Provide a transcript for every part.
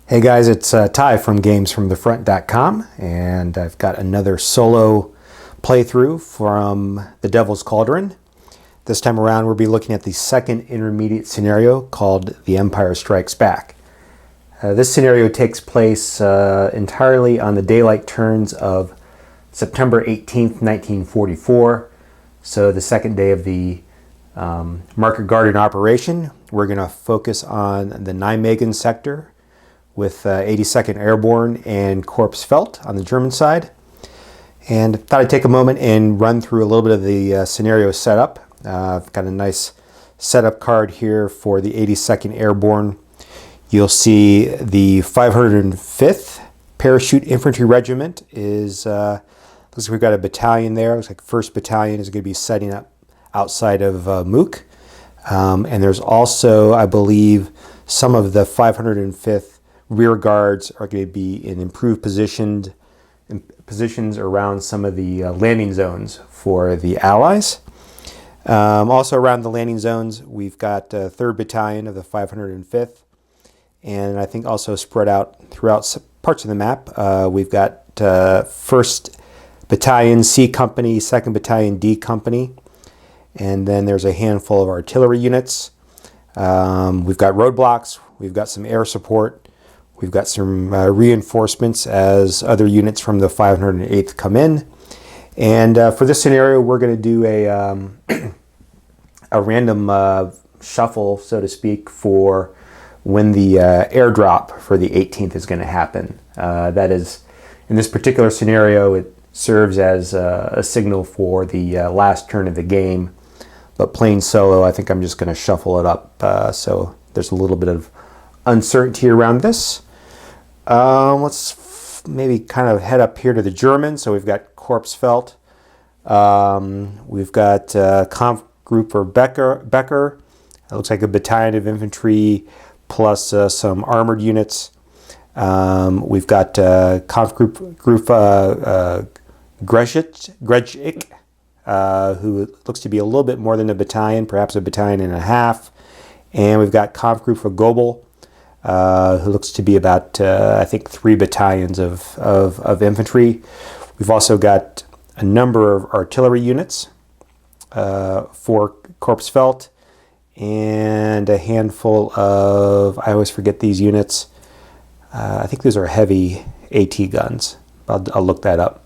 Hey guys, it's Ty from gamesfromthefront.com, and I've got another solo playthrough from the Devil's Cauldron. This time around we'll be looking at the second intermediate scenario called The Empire Strikes Back. This scenario takes place entirely on the daylight turns of September 18th, 1944, so the second day of the Market Garden operation. We're going to focus on the Nijmegen sector with 82nd Airborne and Corps Felt on the German side. And I thought I'd take a moment and run through a little bit of the scenario setup. I've got a nice setup card here for the 82nd Airborne. You'll see the 505th Parachute Infantry Regiment is, looks like we've got a battalion there. Looks like 1st Battalion is going to be setting up outside of Mook. And there's also, I believe, some of the 505th rear guards are going to be in improved positions around some of the landing zones for the Allies. Also around the landing zones, we've got 3rd Battalion of the 505th, and I think also spread out throughout parts of the map, we've got 1st Battalion C Company, 2nd Battalion D Company, and then there's a handful of artillery units. We've got roadblocks, we've got some air support, we've got some reinforcements as other units from the 508th come in. And for this scenario, we're going to do a random shuffle, so to speak, for when the airdrop for the 18th is going to happen. That is, in this particular scenario, it serves as a signal for the last turn of the game. But playing solo, I think I'm just going to shuffle it up. So there's a little bit of uncertainty around this. Let's maybe kind of head up here to the Germans. So we've got Corps Felt. We've got Kampfgruppe Becker. It looks like a battalion of infantry plus some armored units. We've got Kampfgruppe Grejik, who looks to be a little bit more than a battalion, perhaps a battalion and a half. And we've got Kampfgruppe Gobel, who looks to be about, I think, 3 battalions of infantry. We've also got a number of artillery units for Corps Felt, and a handful of, I always forget these units, I think those are heavy AT guns. I'll look that up.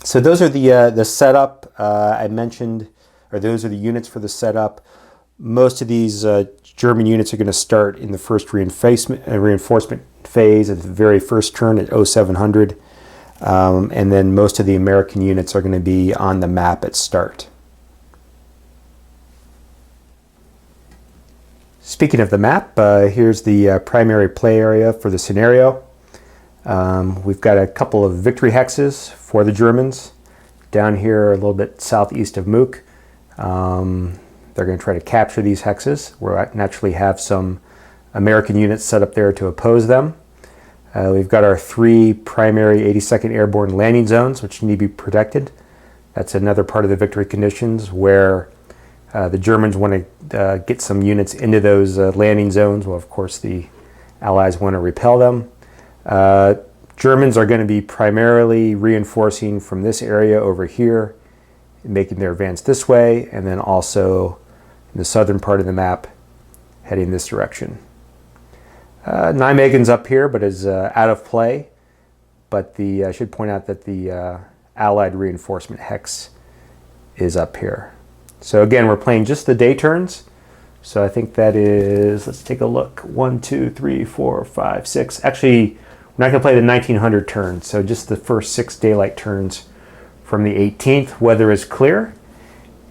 So those are the setup I mentioned, or those are the units for the setup. Most of these German units are going to start in the first reinforcement phase at the very first turn at 0700. And then most of the American units are going to be on the map at start. Speaking of the map, here's the primary play area for the scenario. We've got a couple of victory hexes for the Germans down here a little bit southeast of Mook. They're going to try to capture these hexes. We'll naturally have some American units set up there to oppose them. We've got our 3 primary 82nd Airborne landing zones, which need to be protected. That's another part of the victory conditions where the Germans want to get some units into those landing zones. Well, of course, the Allies want to repel them. Germans are going to be primarily reinforcing from this area over here, making their advance this way, and then also in the southern part of the map, heading this direction. Nijmegen's up here, but is out of play. But I should point out that the Allied reinforcement hex is up here. So again, we're playing just the day turns. So I think that is, let's take a look, 1, 2, 3, 4, 5, 6. Actually, we're not going to play the 1900 turns, so just the first 6 daylight turns from the 18th. Weather is clear.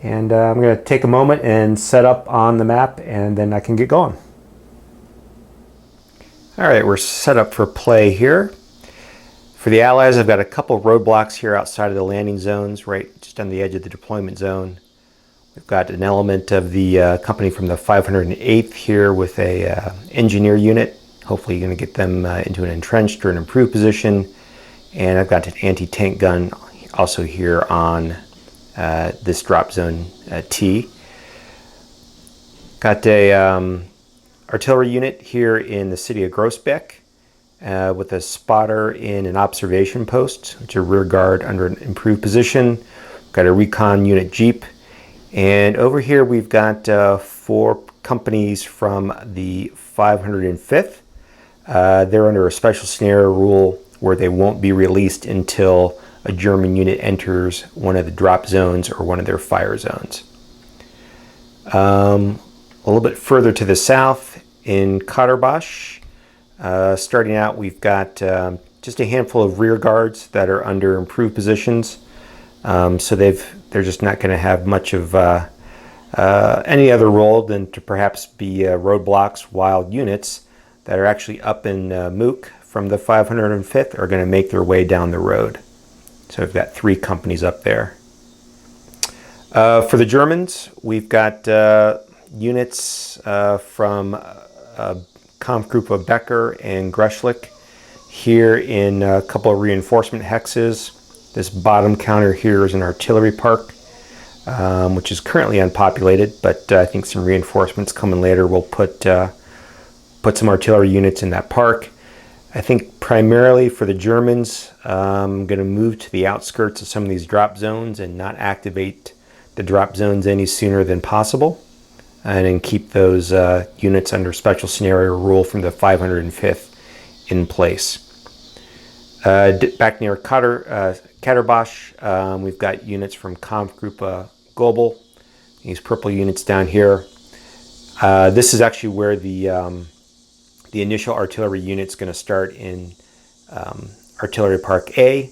And I'm going to take a moment and set up on the map, and then I can get going. All right, we're set up for play here. For the Allies, I've got a couple roadblocks here outside of the landing zones, right just on the edge of the deployment zone. We've got an element of the company from the 508th here with a engineer unit. Hopefully you're going to get them into an entrenched or an improved position. And I've got an anti-tank gun also here on this drop zone T. Got a artillery unit here in the city of Groesbeck with a spotter in an observation post, which is a rear guard under an improved position. We've got a recon unit jeep. And over here we've got 4 companies from the 505th. They're under a special scenario rule where they won't be released until a German unit enters one of the drop zones or one of their fire zones. A little bit further to the south in Cauldron, starting out we've got just a handful of rear guards that are under improved positions. So they're just not going to have much of any other role than to perhaps be roadblocks while units that are actually up in Mook from the 505th are going to make their way down the road. So we've got 3 companies up there. For the Germans, we've got units from Kampfgruppe Becker and Greschlich here in a couple of reinforcement hexes. This bottom counter here is an artillery park, which is currently unpopulated, but I think some reinforcements coming later will put some artillery units in that park. I think primarily for the Germans, I'm going to move to the outskirts of some of these drop zones and not activate the drop zones any sooner than possible, and then keep those units under special scenario rule from the 505th in place. Back near Katterbosch, we've got units from Kampfgruppe Global, these purple units down here. This is actually where the initial artillery unit's going to start in Artillery Park A,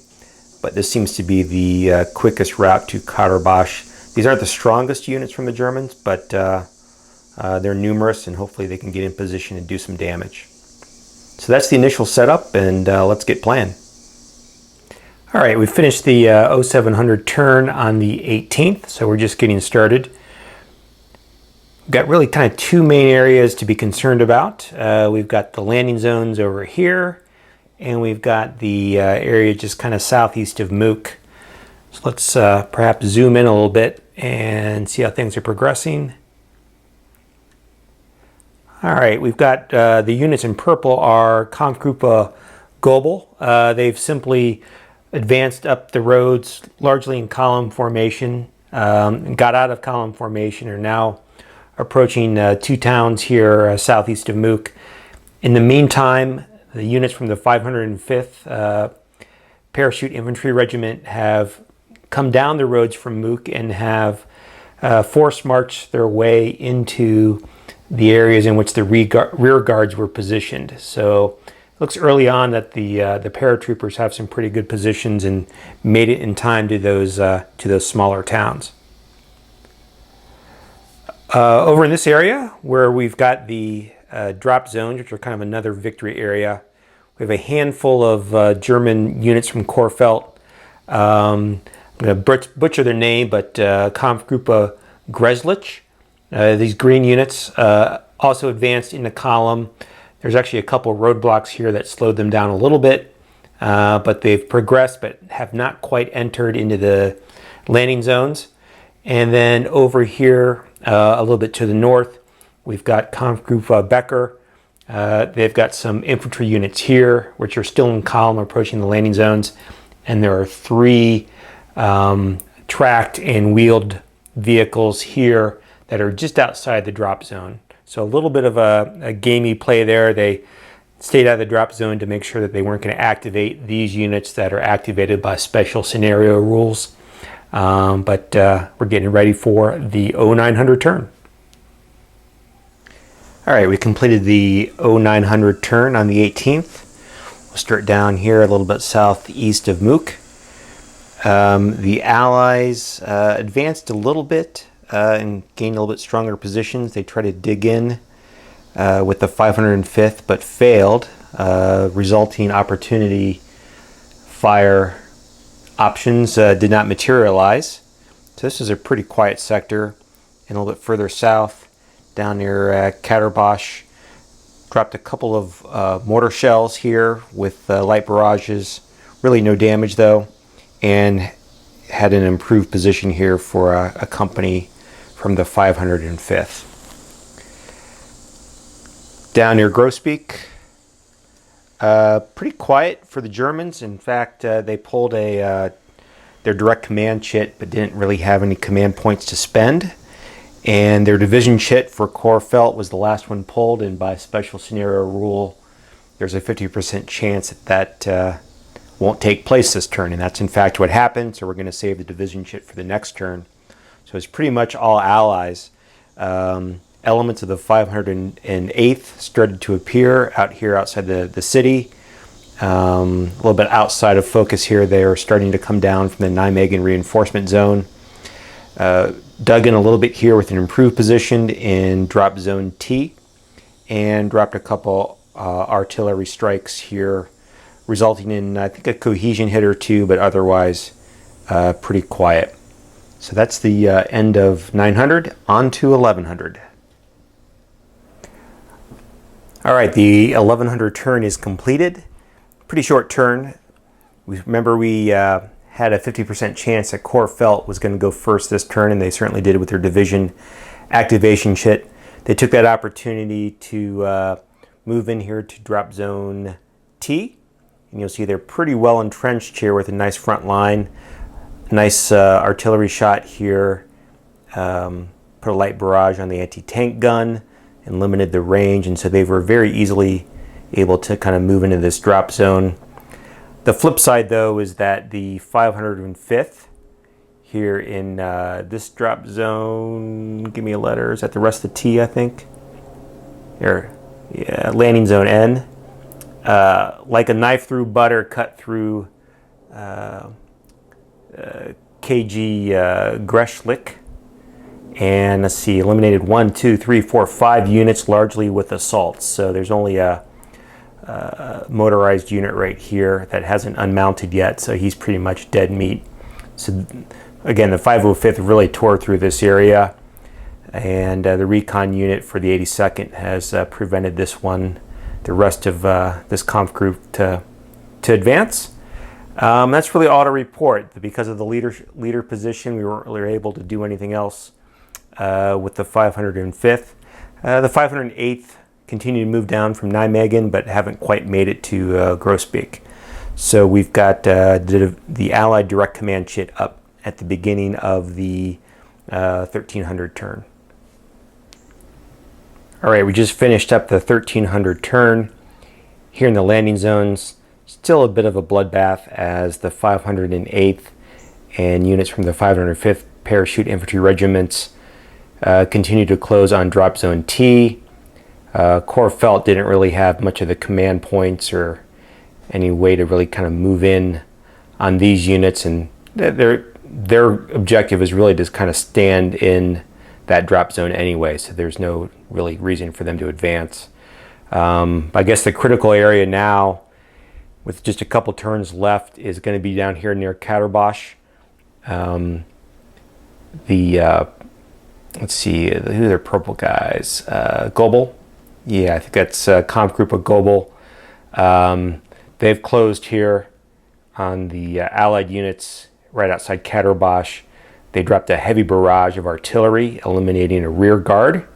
but this seems to be the quickest route to Katterbosch. These aren't the strongest units from the Germans, but they're numerous, and hopefully they can get in position and do some damage. So that's the initial setup, and let's get playing. All right, we finished the 0700 turn on the 18th, so we're just getting started. We've got really kind of 2 main areas to be concerned about. We've got the landing zones over here, and we've got the area just kind of southeast of Mook. So let's perhaps zoom in a little bit and see how things are progressing. All right, we've got the units in purple are Kampfgruppe Global. They've simply advanced up the roads largely in column formation, got out of column formation, are now approaching 2 towns here southeast of Mook. In the meantime, the units from the 505th Parachute Infantry Regiment have come down the roads from Mook and have force marched their way into the areas in which the rear guards were positioned. So it looks early on that the paratroopers have some pretty good positions and made it in time to those smaller towns. Over in this area where we've got the drop zones, which are kind of another victory area, we have a handful of German units from Korfeld. I'm going to butcher their name, but Kampfgruppe Greschlich. These green units also advanced in the column. There's actually a couple of roadblocks here that slowed them down a little bit, but they've progressed but have not quite entered into the landing zones. And then over here, a little bit to the north, we've got Kampfgruppe Becker. They've got some infantry units here, which are still in column approaching the landing zones. And there are 3 tracked and wheeled vehicles here that are just outside the drop zone. So a little bit of a gamey play there. They stayed out of the drop zone to make sure that they weren't going to activate these units that are activated by special scenario rules. But we're getting ready for the 0900 turn. All right, we completed the 0900 turn on the 18th. We'll start down here a little bit southeast of Mook. The Allies advanced a little bit and gained a little bit stronger positions. They tried to dig in with the 505th, but failed, resulting opportunity fire options did not materialize. So this is a pretty quiet sector. And a little bit further south, down near Katterbosch, dropped a couple of mortar shells here with light barrages. Really no damage though, and had an improved position here for a company from the 505th. Down near Grosbeak, pretty quiet for the Germans. In fact, they pulled their direct command chit, but didn't really have any command points to spend. And their division chit for Korfeld was the last one pulled, and by special scenario rule, there's a 50% chance that won't take place this turn, and that's in fact what happened. So we're going to save the division chit for the next turn. So it's pretty much all allies. Elements of the 508th started to appear out here outside the city. A little bit outside of focus here, they are starting to come down from the Nijmegen reinforcement zone. Dug in a little bit here with an improved position in drop zone T, and dropped a couple artillery strikes here, resulting in, I think, a cohesion hit or two, but otherwise pretty quiet. So that's the end of 900, on to 1100. All right, the 1100 turn is completed. Pretty short turn. Remember we had a 50% chance that Korfeld was going to go first this turn, and they certainly did with their division activation chit. They took that opportunity to move in here to drop zone T. And you'll see they're pretty well entrenched here with a nice front line. Nice artillery shot here. Put a light barrage on the anti-tank gun and limited the range. And so they were very easily able to kind of move into this drop zone. The flip side, though, is that the 505th here in this drop zone, give me a letter, is that the rest of the T, I think? Here, yeah, landing zone N. Like a knife through butter, cut through KG Greshlik. And let's see, eliminated 1, 2, 3, 4, 5 units, largely with assaults. So there's only a motorized unit right here that hasn't unmounted yet, so he's pretty much dead meat. So again, the 505th really tore through this area, and the recon unit for the 82nd has prevented the rest of this conf group to advance. That's really all to report. Because of the leader position, we weren't really able to do anything else with the 505th. The 508th continue to move down from Nijmegen, but haven't quite made it to Grosbeek. So we've got the Allied direct command chit up at the beginning of the 1300 turn. All right, we just finished up the 1300 turn. Here in the landing zones, still a bit of a bloodbath as the 508th and units from the 505th Parachute Infantry Regiments continue to close on drop zone T. Korfeld didn't really have much of the command points or any way to really kind of move in on these units, and their objective is really to kind of stand in that drop zone anyway, so there's no really reason for them to advance. I guess the critical area now, with just a couple turns left, is going to be down here near Katerbosch. Let's see, who are their purple guys? Goebel. Yeah, I think that's a comp group of Goebel. They've closed here on the Allied units right outside Katerbosch. They dropped a heavy barrage of artillery, eliminating a rear guard,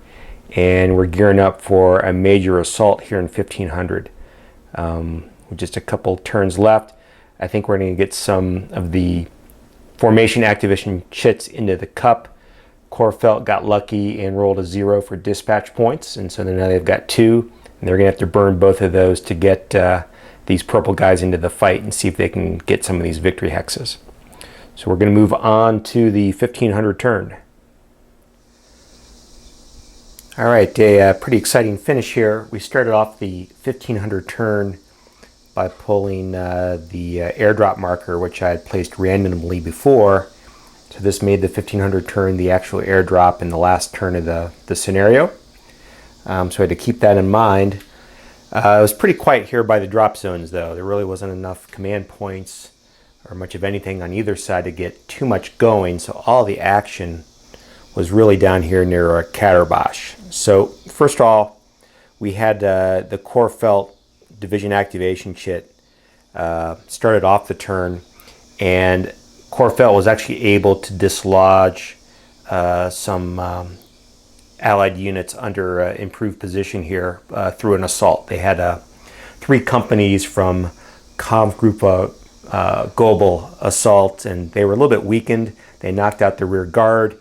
and we're gearing up for a major assault here in 1500. With just a couple turns left, I think we're going to get some of the formation activation chits into the cup. Korfeld got lucky and rolled a 0 for dispatch points, and so now they've got 2, and they're going to have to burn both of those to get these purple guys into the fight and see if they can get some of these victory hexes. So we're going to move on to the 1500 turn. All right, a pretty exciting finish here. We started off the 1500 turn by pulling the airdrop marker, which I had placed randomly before. So this made the 1500 turn the actual airdrop in the last turn of the scenario. So I had to keep that in mind. It was pretty quiet here by the drop zones, though. There really wasn't enough command points or much of anything on either side to get too much going. So all the action was really down here near Katerbosch. So first of all, we had the Korfeld division activation chit started off the turn, and Korfeld was actually able to dislodge some Allied units under improved position here through an assault. They had 3 companies from Kampfgruppe Global assault, and they were a little bit weakened. They knocked out the rear guard,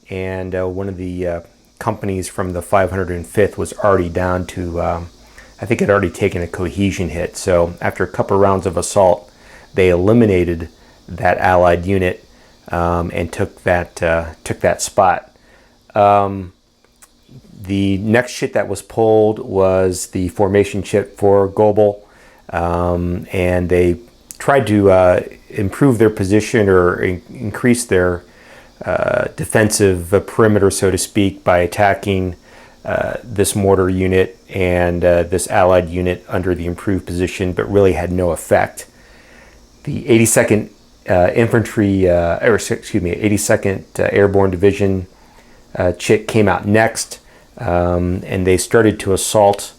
and one of the companies from the 505th was already down to, I think it had already taken a cohesion hit. So after a couple rounds of assault, they eliminated that Allied unit and took that spot. The next chit that was pulled was the formation chit for Global, and they tried to improve their position or increase their defensive perimeter, so to speak, by attacking this mortar unit and this Allied unit under the improved position, but really had no effect. The 82nd Infantry, 82nd Airborne Division chit came out next, and they started to assault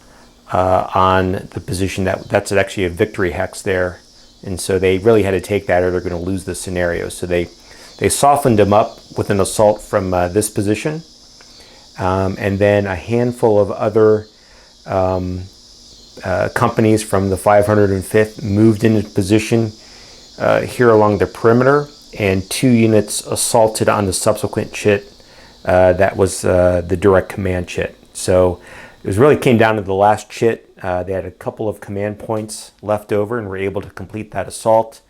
on the position that's actually a victory hex there, and so they really had to take that or they're going to lose the scenario. So they softened them up with an assault from this position, and then a handful of other companies from the 505th moved into position here along the perimeter, and 2 units assaulted on the subsequent chit that was the direct command chit. So it really came down to the last chit. They had a couple of command points left over and were able to complete that assault.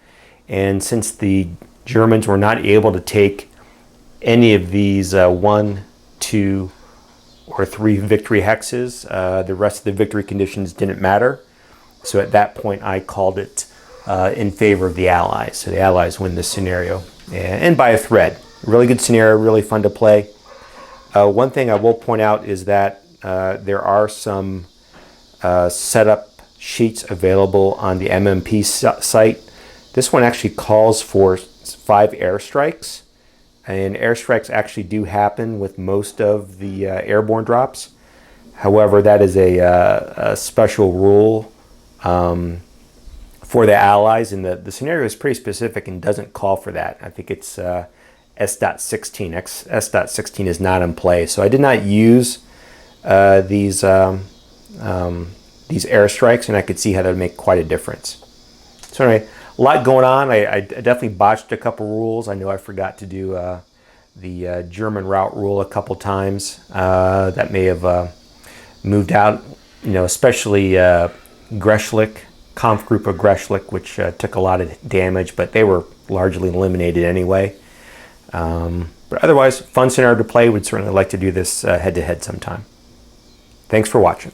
And since the Germans were not able to take any of these 1, 2, or 3 victory hexes, the rest of the victory conditions didn't matter. So at that point, I called it in favor of the Allies. So the Allies win this scenario, and by a thread. Really good scenario, really fun to play. One thing I will point out is that there are some setup sheets available on the MMP site. This one actually calls for 5 airstrikes, and airstrikes actually do happen with most of the airborne drops. However, that is a special rule for the Allies, and the scenario is pretty specific and doesn't call for that. I think it's S.16. S.16 is not in play, so I did not use these airstrikes, and I could see how that would make quite a difference. So anyway, a lot going on. I definitely botched a couple rules. I know I forgot to do the German route rule a couple times. That may have moved out, especially Greshlik, Kampfgruppe Greshlik, which took a lot of damage, but they were largely eliminated anyway. But otherwise, fun scenario to play. Would certainly like to do this head-to-head sometime. Thanks for watching.